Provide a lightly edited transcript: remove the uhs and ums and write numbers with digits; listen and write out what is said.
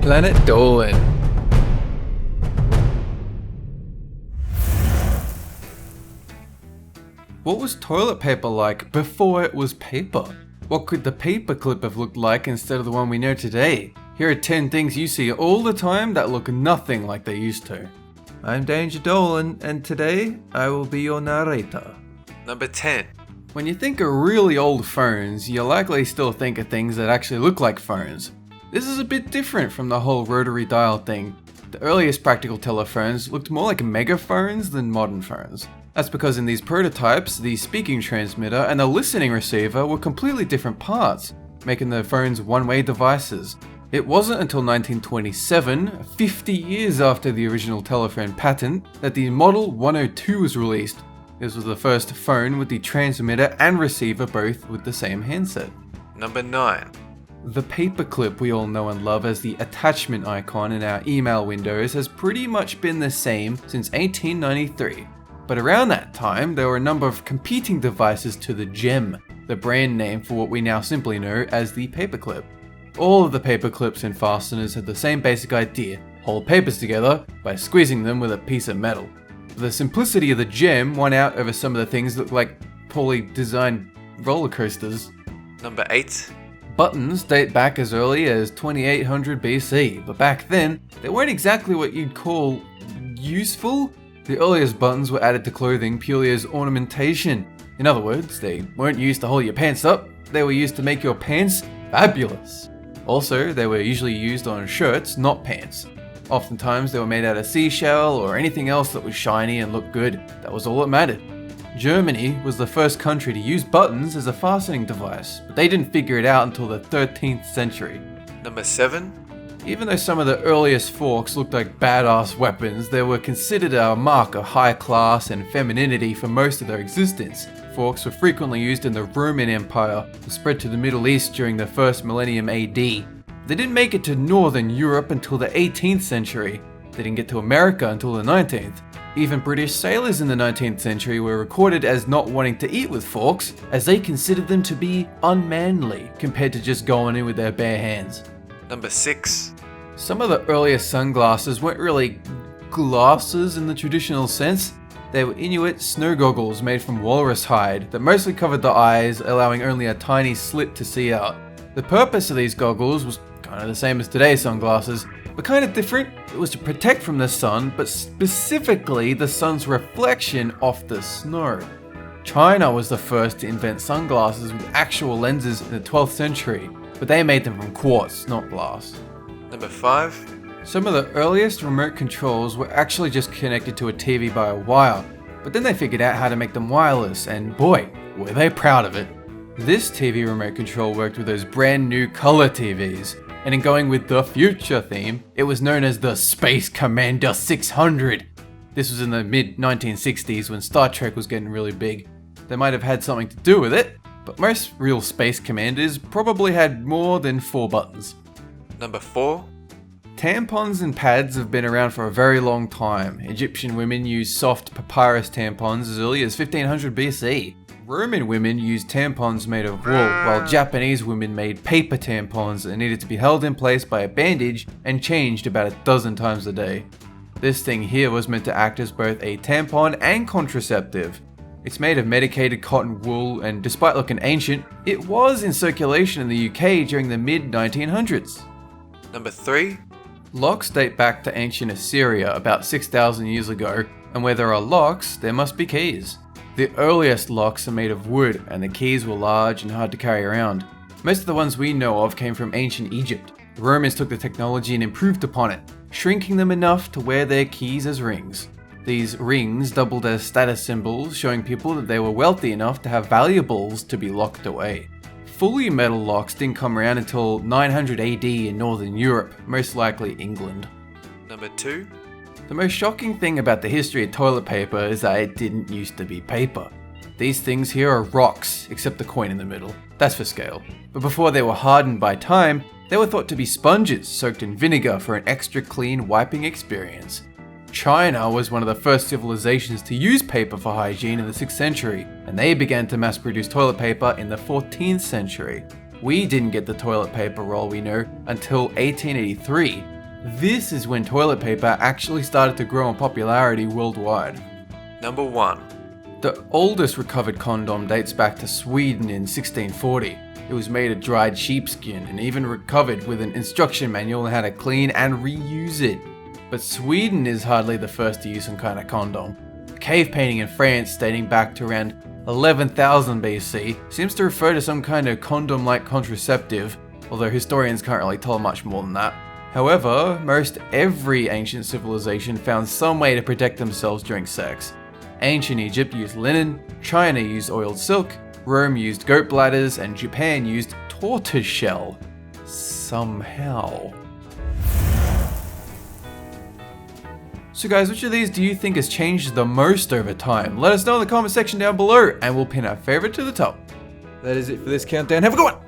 Planet Dolan. What was toilet paper like before it was paper? What could the paperclip have looked like instead of the one we know today? Here are 10 things you see all the time that look nothing like they used to. I'm Danger Dolan, and today I will be your narrator. Number 10. When you think of really old phones, you'll likely still think of things that actually look like phones. This is a bit different from the whole rotary dial thing. The earliest practical telephones looked more like megaphones than modern phones. That's because in these prototypes, the speaking transmitter and the listening receiver were completely different parts, making the phones one-way devices. It wasn't until 1927, 50 years after the original telephone patent, that the Model 102 was released. This was the first phone with the transmitter and receiver both with the same handset. Number 9. The paperclip we all know and love as the attachment icon in our email windows has pretty much been the same since 1893. But around that time, there were a number of competing devices to the Gem, the brand name for what we now simply know as the paperclip. All of the paperclips and fasteners had the same basic idea: hold papers together by squeezing them with a piece of metal. The simplicity of the Gem won out over some of the things that looked like poorly designed roller coasters. Number 8. Buttons date back as early as 2800 BC, but back then, they weren't exactly what you'd call useful. The earliest buttons were added to clothing purely as ornamentation. In other words, they weren't used to hold your pants up, they were used to make your pants fabulous. Also, they were usually used on shirts, not pants. Oftentimes, they were made out of seashell or anything else that was shiny and looked good. That was all that mattered. Germany was the first country to use buttons as a fastening device, but they didn't figure it out until the 13th century. Number 7. Even though some of the earliest forks looked like badass weapons, they were considered a mark of high class and femininity for most of their existence. Forks were frequently used in the Roman Empire and spread to the Middle East during the first millennium AD. They didn't make it to Northern Europe until the 18th century. They didn't get to America until the 19th. Even British sailors in the 19th century were recorded as not wanting to eat with forks, as they considered them to be unmanly compared to just going in with their bare hands. Number 6. Some of the earliest sunglasses weren't really glasses in the traditional sense. They were Inuit snow goggles made from walrus hide that mostly covered the eyes, allowing only a tiny slit to see out. The purpose of these goggles was kind of the same as today's sunglasses, but kind of different. It was to protect from the sun, but specifically the sun's reflection off the snow. China was the first to invent sunglasses with actual lenses in the 12th century, but they made them from quartz, not glass. Number 5. Some of the earliest remote controls were actually just connected to a TV by a wire, but then they figured out how to make them wireless, and boy, were they proud of it. This TV remote control worked with those brand new color TVs, and in going with the future theme, it was known as the Space Commander 600. This was in the mid-1960s when Star Trek was getting really big. They might have had something to do with it, but most real Space Commanders probably had more than 4 buttons. Number 4. Tampons and pads have been around for a very long time. Egyptian women used soft papyrus tampons as early as 1500 BC. Roman women used tampons made of wool, while Japanese women made paper tampons that needed to be held in place by a bandage and changed about a dozen times a day. This thing here was meant to act as both a tampon and contraceptive. It's made of medicated cotton wool, and despite looking ancient, it was in circulation in the UK during the mid-1900s. Number 3. Locks date back to ancient Assyria about 6,000 years ago, and where there are locks, there must be keys. The earliest locks are made of wood, and the keys were large and hard to carry around. Most of the ones we know of came from ancient Egypt. The Romans took the technology and improved upon it, shrinking them enough to wear their keys as rings. These rings doubled as status symbols, showing people that they were wealthy enough to have valuables to be locked away. Fully metal locks didn't come around until 900 AD in Northern Europe, most likely England. Number 2. The most shocking thing about the history of toilet paper is that it didn't used to be paper. These things here are rocks, except the coin in the middle. That's for scale. But before they were hardened by time, they were thought to be sponges soaked in vinegar for an extra clean wiping experience. China was one of the first civilizations to use paper for hygiene in the 6th century, and they began to mass produce toilet paper in the 14th century. We didn't get the toilet paper roll we know until 1883. This is when toilet paper actually started to grow in popularity worldwide. Number 1. The oldest recovered condom dates back to Sweden in 1640. It was made of dried sheepskin and even recovered with an instruction manual on how to clean and reuse it. But Sweden is hardly the first to use some kind of condom. A cave painting in France dating back to around 11,000 BC seems to refer to some kind of condom-like contraceptive, although historians can't really tell much more than that. However, most every ancient civilization found some way to protect themselves during sex. Ancient Egypt used linen, China used oiled silk, Rome used goat bladders, and Japan used tortoise shell. Somehow. So guys, which of these do you think has changed the most over time? Let us know in the comment section down below, and we'll pin our favorite to the top. That is it for this countdown. Have a good one!